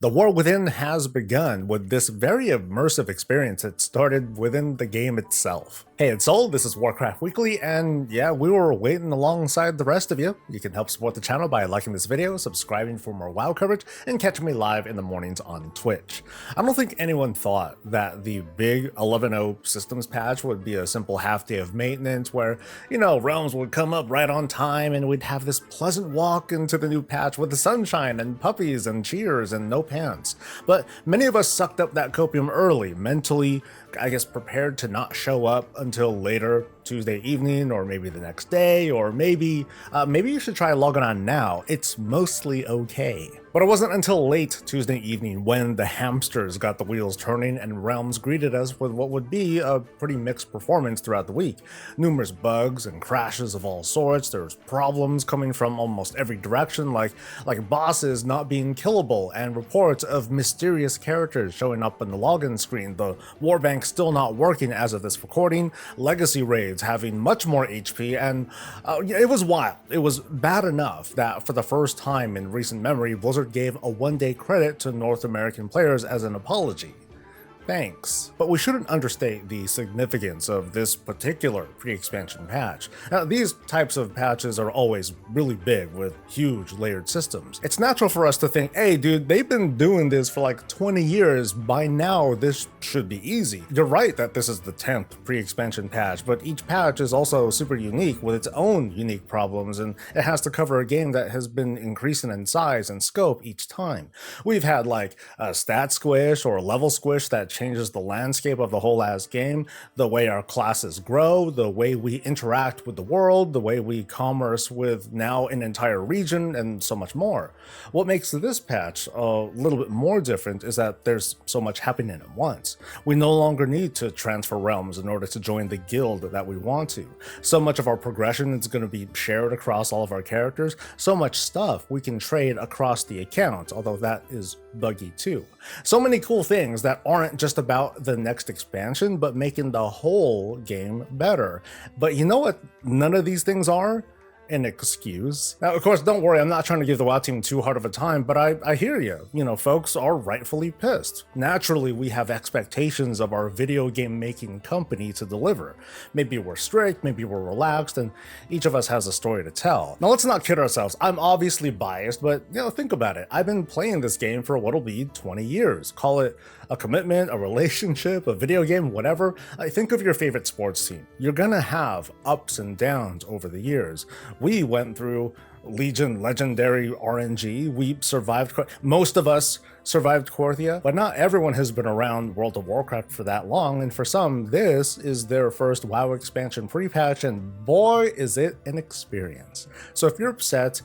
The war within has begun with this very immersive experience that started within the game itself. Hey, it's Soul, this is Warcraft Weekly, and yeah, we were waiting alongside the rest of you. You can help support the channel by liking this video, subscribing for more WoW coverage, and catching me live in the mornings on Twitch. I don't think anyone thought that the big 11.0 systems patch would be a simple half day of maintenance where, realms would come up right on time and we'd have this pleasant walk into the new patch with the sunshine and puppies and cheers and no pants. But many of us sucked up that copium early, mentally, prepared to not show up until later Tuesday evening, or maybe the next day, or maybe you should try logging on now. It's mostly okay. But it wasn't until late Tuesday evening when the hamsters got the wheels turning and Realms greeted us with what would be a pretty mixed performance throughout the week. Numerous bugs and crashes of all sorts. There's problems coming from almost every direction, like bosses not being killable, and reports of mysterious characters showing up on the login screen, the warbank still not working as of this recording, legacy raids having much more HP, and it was wild. It was bad enough that for the first time in recent memory, Blizzard gave a one-day credit to North American players as an apology. Thanks. But we shouldn't understate the significance of this particular pre-expansion patch. Now, these types of patches are always really big with huge layered systems. It's natural for us to think, hey dude, they've been doing this for like 20 years, by now this should be easy. You're right that this is the 10th pre-expansion patch, but each patch is also super unique with its own unique problems, and it has to cover a game that has been increasing in size and scope each time. We've had like a stat squish or a level squish that changes the landscape of the whole ass game, the way our classes grow, the way we interact with the world, the way we commerce with now an entire region, and so much more. What makes this patch a little bit more different is that there's so much happening at once. We no longer need to transfer realms in order to join the guild that we want to. So much of our progression is going to be shared across all of our characters, so much stuff we can trade across the account, although that is buggy too. So many cool things that aren't just about the next expansion, but making the whole game better. But you know what none of these things are? An excuse. Now, of course, don't worry, I'm not trying to give the WoW team too hard of a time, but I hear you. Folks are rightfully pissed. Naturally, we have expectations of our video game making company to deliver. Maybe we're strict, maybe we're relaxed, and each of us has a story to tell. Now, let's not kid ourselves. I'm obviously biased, but think about it. I've been playing this game for what'll be 20 years. Call it a commitment, a relationship, a video game, whatever. Think of your favorite sports team. You're gonna have ups and downs over the years. We went through Legion Legendary RNG. We survived, most of us survived Korthia, but not everyone has been around World of Warcraft for that long, and for some, this is their first WoW expansion pre-patch, and boy, is it an experience. So if you're upset,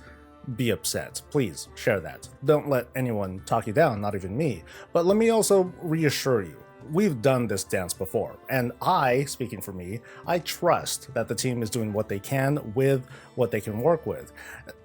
be upset. Please share that. Don't let anyone talk you down, not even me. But let me also reassure you, we've done this dance before, and speaking for me, I trust that the team is doing what they can with what they can work with.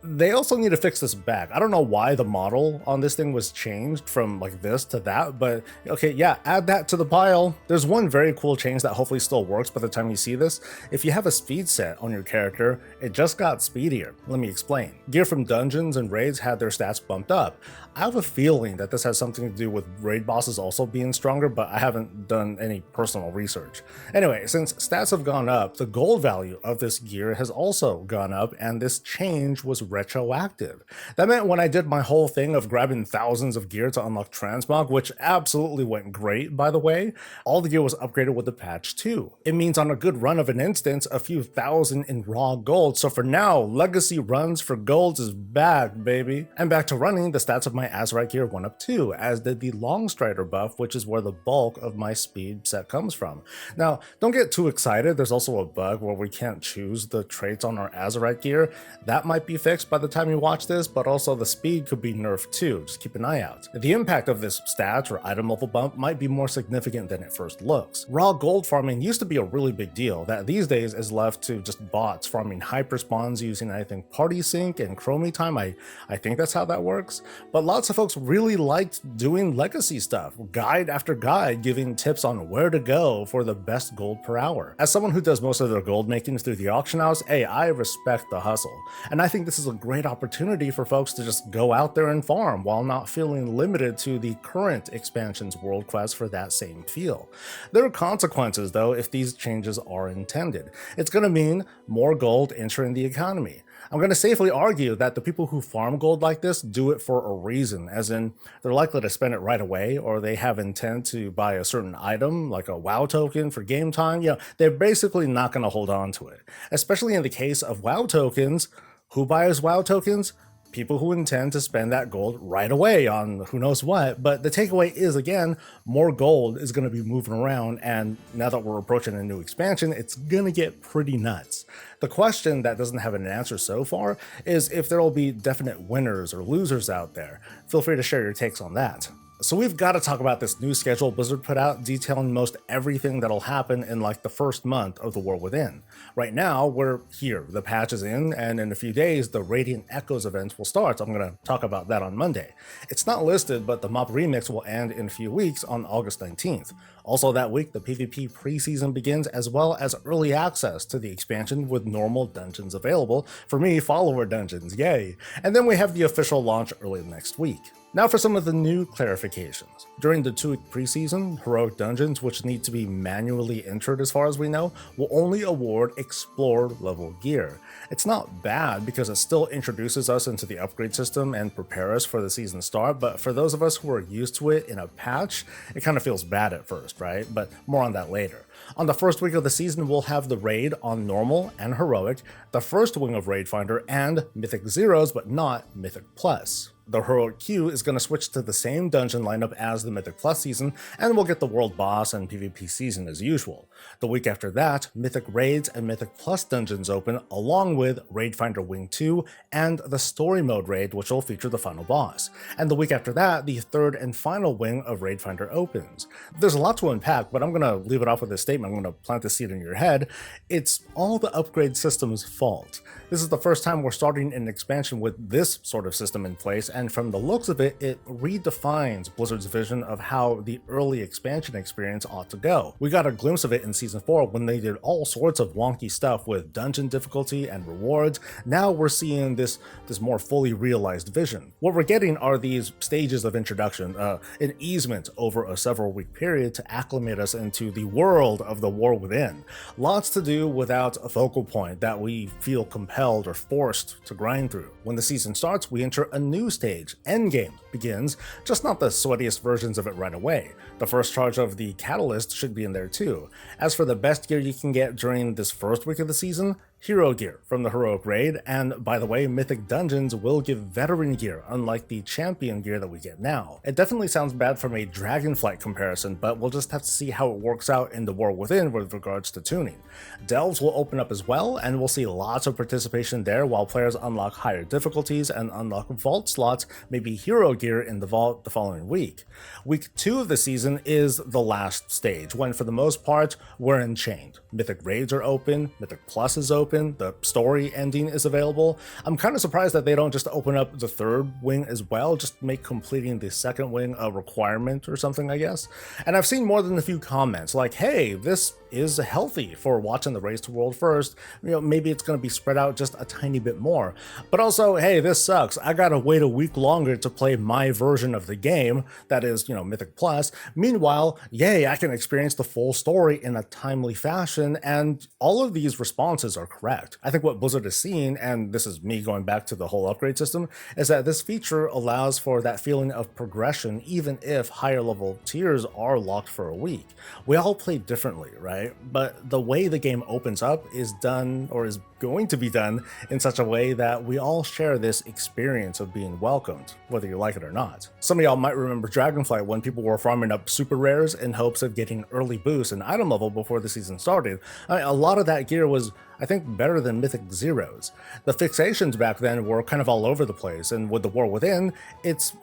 They also need to fix this back. I don't know why the model on this thing was changed from like this to that, but okay, yeah, add that to the pile. There's one very cool change that hopefully still works by the time you see this. If you have a speed set on your character, it just got speedier. Let me explain. Gear from dungeons and raids had their stats bumped up. I have a feeling that this has something to do with raid bosses also being stronger, but I haven't done any personal research. Anyway, since stats have gone up, the gold value of this gear has also gone up, and this change was retroactive. That meant when I did my whole thing of grabbing thousands of gear to unlock transmog, which absolutely went great by the way, all the gear was upgraded with the patch too. It means on a good run of an instance, a few thousand in raw gold. So for now, legacy runs for golds is back, baby. And back to running, the stats of my Azerite gear went up too, as did the Longstrider buff, which is where the bulk of my speed set comes from. Now, don't get too excited. There's also a bug where we can't choose the traits on our Azerite gear. That might be fixed by the time you watch this, but also the speed could be nerfed too. Just keep an eye out. The impact of this stat or item level bump might be more significant than it first looks. Raw gold farming used to be a really big deal that these days is left to just bots farming hyper spawns using, I think, party sync and chromie time. I think that's how that works. But lots of folks really liked doing legacy stuff, guide after guide, giving tips on where to go for the best gold per hour. As someone who does most of their gold making through the auction house, hey, I respect the hustle. And I think this is a great opportunity for folks to just go out there and farm while not feeling limited to the current expansion's world quest for that same feel. There are consequences though if these changes are intended. It's going to mean more gold entering the economy. I'm going to safely argue that the people who farm gold like this do it for a reason, as in they're likely to spend it right away, or they have intent to buy a certain item like a WoW token for game time. They're basically not going to hold on to it. Especially in the case of WoW tokens. Who buys WoW tokens? People who intend to spend that gold right away on who knows what. But the takeaway is, again, more gold is going to be moving around, and now that we're approaching a new expansion, it's going to get pretty nuts. The question that doesn't have an answer so far is if there will be definite winners or losers out there. Feel free to share your takes on that. So we've got to talk about this new schedule Blizzard put out detailing most everything that'll happen in like the first month of the War Within. Right now, we're here, the patch is in, and in a few days, the Radiant Echoes event will start. I'm going to talk about that on Monday. It's not listed, but the mob remix will end in a few weeks on August 19th. Also that week, the PvP preseason begins, as well as early access to the expansion with normal dungeons available. For me, follower dungeons, yay! And then we have the official launch early next week. Now for some of the new clarifications. During the 2-week preseason, heroic dungeons, which need to be manually entered as far as we know, will only award Explorer level gear. It's not bad because it still introduces us into the upgrade system and prepare us for the season start, but for those of us who are used to it in a patch, it kind of feels bad at first, right? But more on that later. On the first week of the season, we'll have the raid on normal and heroic, the first wing of Raid Finder, and Mythic Zeros, but not Mythic Plus. The heroic queue is going to switch to the same dungeon lineup as the Mythic Plus season, and we'll get the World Boss and PvP season as usual. The week after that, Mythic Raids and Mythic Plus dungeons open, along with Raid Finder Wing 2 and the Story Mode raid, which will feature the final boss. And the week after that, the third and final wing of Raid Finder opens. There's a lot to unpack, but I'm going to leave it off with this statement. I'm going to plant the seed in your head. It's all the upgrade system's fault. This is the first time we're starting an expansion with this sort of system in place, and from the looks of it, it redefines Blizzard's vision of how the early expansion experience ought to go. We got a glimpse of it in Season 4 when they did all sorts of wonky stuff with dungeon difficulty and rewards. Now we're seeing this more fully realized vision. What we're getting are these stages of introduction, an easement over a several-week period to acclimate us into the world of the War Within. Lots to do without a focal point that we feel compelled or forced to grind through. When the season starts, we enter a new stage. Endgame begins, just not the sweatiest versions of it right away. The first charge of the Catalyst should be in there too. As for the best gear you can get during this first week of the season, hero gear from the heroic raid, and by the way, mythic dungeons will give veteran gear, unlike the champion gear that we get now. It definitely sounds bad from a Dragonflight comparison, but we'll just have to see how it works out in the War Within with regards to tuning. Delves will open up as well, and we'll see lots of participation there while players unlock higher difficulties and unlock vault slots, maybe hero gear in the vault the following week. Week 2 of the season is the last stage, when for the most part, we're enchained. Mythic raids are open, Mythic Plus is open, the story ending is available. I'm kind of surprised that they don't just open up the third wing as well, just make completing the second wing a requirement or something, I guess. And I've seen more than a few comments like, hey, this is healthy for watching the Race to World first. Maybe it's going to be spread out just a tiny bit more. But also, hey, this sucks. I gotta wait a week longer to play my version of the game, that is, Mythic Plus. Meanwhile, yay, I can experience the full story in a timely fashion, and all of these responses are correct. I think what Blizzard is seeing, and this is me going back to the whole upgrade system, is that this feature allows for that feeling of progression even if higher level tiers are locked for a week. We all play differently, right? But the way the game opens up is done, or is going to be done, in such a way that we all share this experience of being welcomed, whether you like it or not. Some of y'all might remember Dragonflight when people were farming up super rares in hopes of getting early boosts in item level before the season started. A lot of that gear was, I think, better than Mythic Zeros. The fixations back then were kind of all over the place, and with the War Within,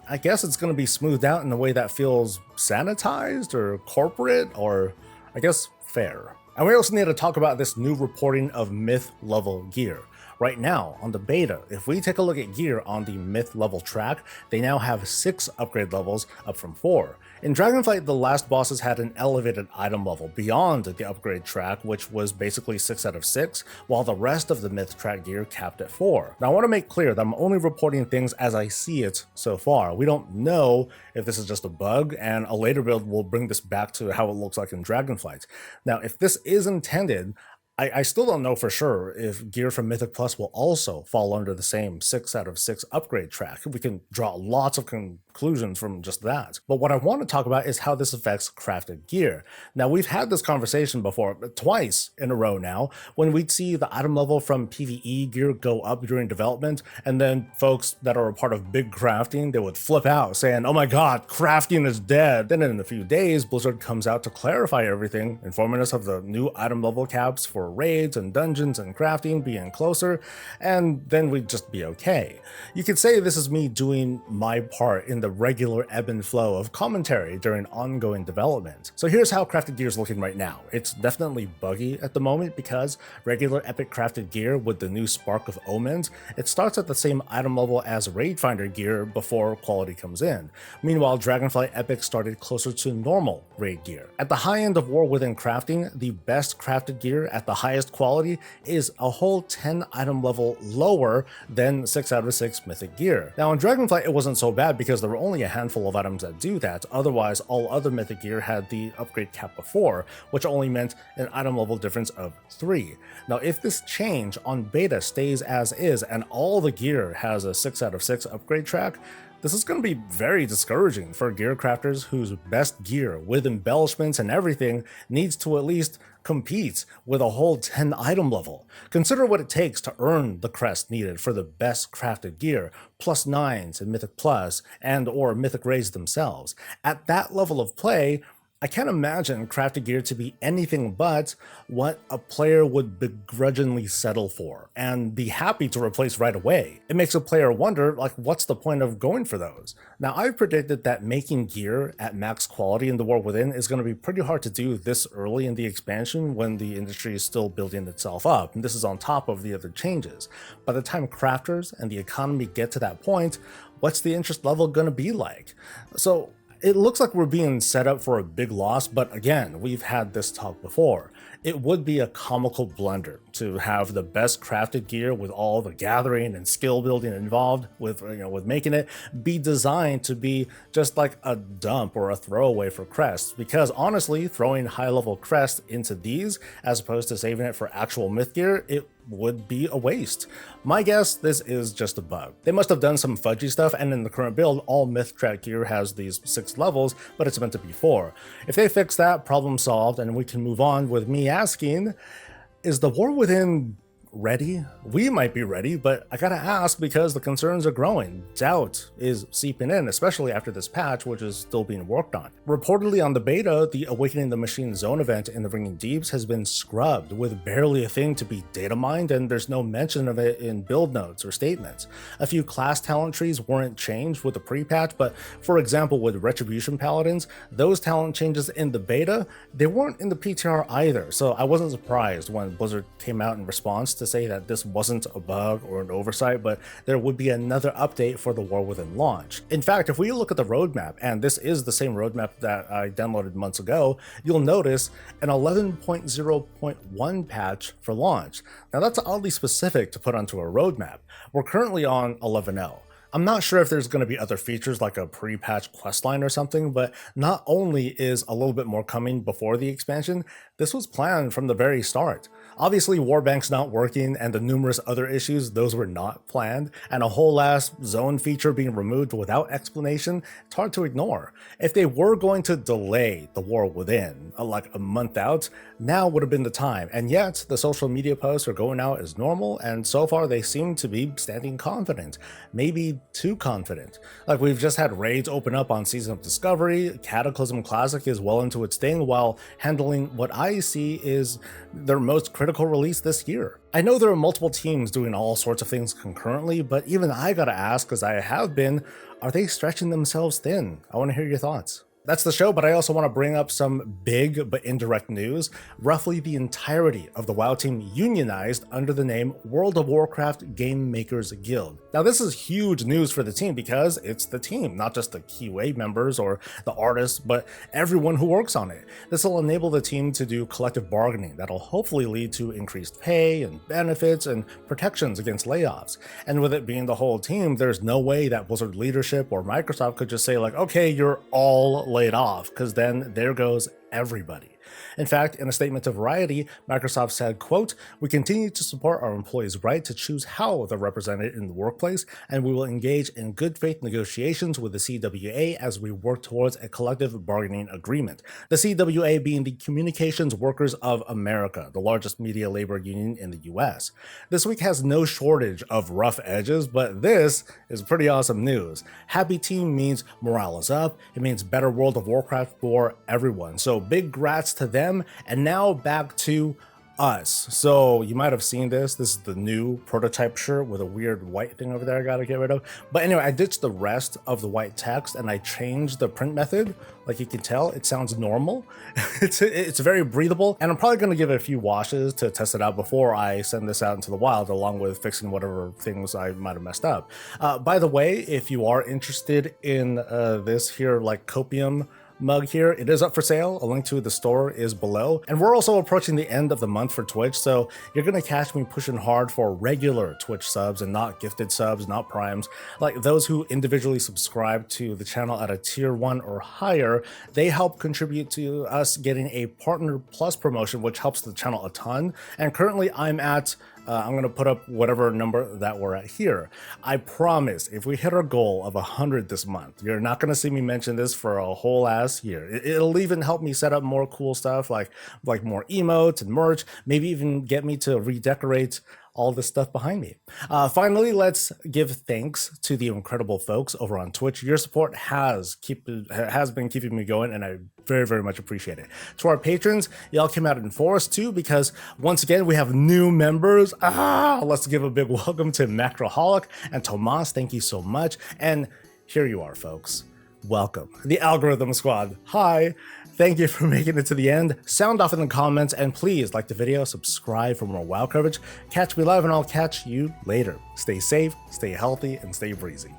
I guess it's going to be smoothed out in a way that feels sanitized or corporate, or I guess fair. And we also need to talk about this new reporting of myth level gear. Right now, on the beta, if we take a look at gear on the myth level track, they now have 6 upgrade levels up from 4. In Dragonflight, the last bosses had an elevated item level beyond the upgrade track, which was basically 6 out of 6, while the rest of the myth track gear capped at 4. Now I want to make clear that I'm only reporting things as I see it so far. We don't know if this is just a bug, and a later build will bring this back to how it looks like in Dragonflight. Now, if this is intended, I still don't know for sure if gear from Mythic Plus will also fall under the same 6 out of 6 upgrade track. We can draw lots of conclusions from just that. But what I want to talk about is how this affects crafted gear. Now, we've had this conversation before, twice in a row now, when we'd see the item level from PvE gear go up during development, and then folks that are a part of big crafting, they would flip out saying, "Oh my god, crafting is dead." Then in a few days, Blizzard comes out to clarify everything, informing us of the new item level caps for raids and dungeons and crafting being closer, and then we'd just be okay. You could say this is me doing my part in the regular ebb and flow of commentary during ongoing development. So here's how crafted gear is looking right now. It's definitely buggy at the moment because regular epic crafted gear with the new Spark of Omens, it starts at the same item level as Raid Finder gear before quality comes in. Meanwhile, Dragonflight Epic started closer to normal raid gear. At the high end of War Within crafting, the best crafted gear at the highest quality is a whole 10 item level lower than 6 out of 6 mythic gear. Now in Dragonflight it wasn't so bad because there were only a handful of items that do that, otherwise all other mythic gear had the upgrade cap before, which only meant an item level difference of 3. Now if this change on beta stays as is and all the gear has a 6 out of 6 upgrade track, this is going to be very discouraging for gear crafters whose best gear with embellishments and everything needs to at least compete with a whole 10 item level. Consider what it takes to earn the crest needed for the best crafted gear, +9s in Mythic Plus and or Mythic Raids themselves. At that level of play, I can't imagine crafted gear to be anything but what a player would begrudgingly settle for and be happy to replace right away. It makes a player wonder, like, what's the point of going for those? Now, I've predicted that making gear at max quality in the War Within is going to be pretty hard to do this early in the expansion when the industry is still building itself up, and this is on top of the other changes. By the time crafters and the economy get to that point, what's the interest level going to be like? So, it looks like we're being set up for a big loss, but again, we've had this talk before. It would be a comical blunder to have the best crafted gear with all the gathering and skill building involved with making it be designed to be just like a dump or a throwaway for crests, because honestly, throwing high level crests into these as opposed to saving it for actual myth gear, it would be a waste. My guess, this is just a bug. They must have done some fudgy stuff, and in the current build, all myth track gear has these 6 levels, but it's meant to be 4. If they fix that, problem solved, and we can move on with me asking, is the War Within ready? We might be ready, but I gotta ask because the concerns are growing. Doubt is seeping in, especially after this patch, which is still being worked on. Reportedly on the beta, the Awakening the Machine zone event in the Ringing Deeps has been scrubbed with barely a thing to be data mined, and there's no mention of it in build notes or statements. A few class talent trees weren't changed with the pre-patch, but for example with Retribution Paladins, those talent changes in the beta, they weren't in the PTR either, so I wasn't surprised when Blizzard came out in response to say that this wasn't a bug or an oversight, but there would be another update for the War Within launch. In fact, if we look at the roadmap, and this is the same roadmap that I downloaded months ago, you'll notice an 11.0.1 patch for launch. Now that's oddly specific to put onto a roadmap. We're currently on 11.0. I'm not sure if there's going to be other features like a pre-patch questline or something, but not only is a little bit more coming before the expansion, this was planned from the very start. Obviously, Warbank's not working and the numerous other issues, those were not planned, and a whole ass zone feature being removed without explanation, it's hard to ignore. If they were going to delay the War Within, like a month out, now would have been the time, and yet the social media posts are going out as normal, and so far they seem to be standing confident. Maybe too confident. Like, we've just had raids open up on Season of Discovery, Cataclysm Classic is well into its thing, while handling what I see is their most critical release this year. I know there are multiple teams doing all sorts of things concurrently, but even I gotta ask, because I have been, are they stretching themselves thin? I want to hear your thoughts. That's the show, but I also want to bring up some big but indirect news. Roughly the entirety of the WoW team unionized under the name World of Warcraft Game Makers Guild. Now this is huge news for the team because it's the team, not just the QA members or the artists, but everyone who works on it. This will enable the team to do collective bargaining that'll hopefully lead to increased pay and benefits and protections against layoffs. And with it being the whole team, there's no way that Blizzard leadership or Microsoft could just say like, okay, you're all laid off, because then there goes everybody. In fact, in a statement to Variety, Microsoft said, quote, "We continue to support our employees' right to choose how they're represented in the workplace, and we will engage in good faith negotiations with the CWA as we work towards a collective bargaining agreement." The CWA being the Communications Workers of America, the largest media labor union in the US. This week has no shortage of rough edges, but this is pretty awesome news. Happy team means morale is up, it means better World of Warcraft for everyone. So big grats to them. And now back to us. So you might have seen this. This is the new prototype shirt with a weird white thing over there I gotta get rid of. But anyway, I ditched the rest of the white text and I changed the print method. Like you can tell, it sounds normal. It's very breathable, and I'm probably gonna give it a few washes to test it out before I send this out into the wild, along with fixing whatever things I might have messed up. By the way, if you are interested in this here like copium mug here, it is up for sale. A link to the store is below. And we're also approaching the end of the month for Twitch, so you're gonna catch me pushing hard for regular Twitch subs and not gifted subs, not primes. Like those who individually subscribe to the channel at a tier 1 or higher, they help contribute to us getting a Partner Plus promotion, which helps the channel a ton. And currently I'm at I'm going to put up whatever number that we're at here. I promise if we hit our goal of 100 this month, you're not going to see me mention this for a whole ass year. It'll even help me set up more cool stuff like more emotes and merch, maybe even get me to redecorate all this stuff behind me. Finally, let's give thanks to the incredible folks over on Twitch. Your support has been keeping me going, and I very, very much appreciate it. To our patrons, y'all came out in force too, because once again, we have new members. Let's give a big welcome to Macroholic and Tomas. Thank you so much. And here you are, folks. Welcome, the Algorithm Squad. Hi. Thank you for making it to the end. Sound off in the comments, and please like the video, subscribe for more WoW coverage. Catch me live, and I'll catch you later. Stay safe, stay healthy, and stay breezy.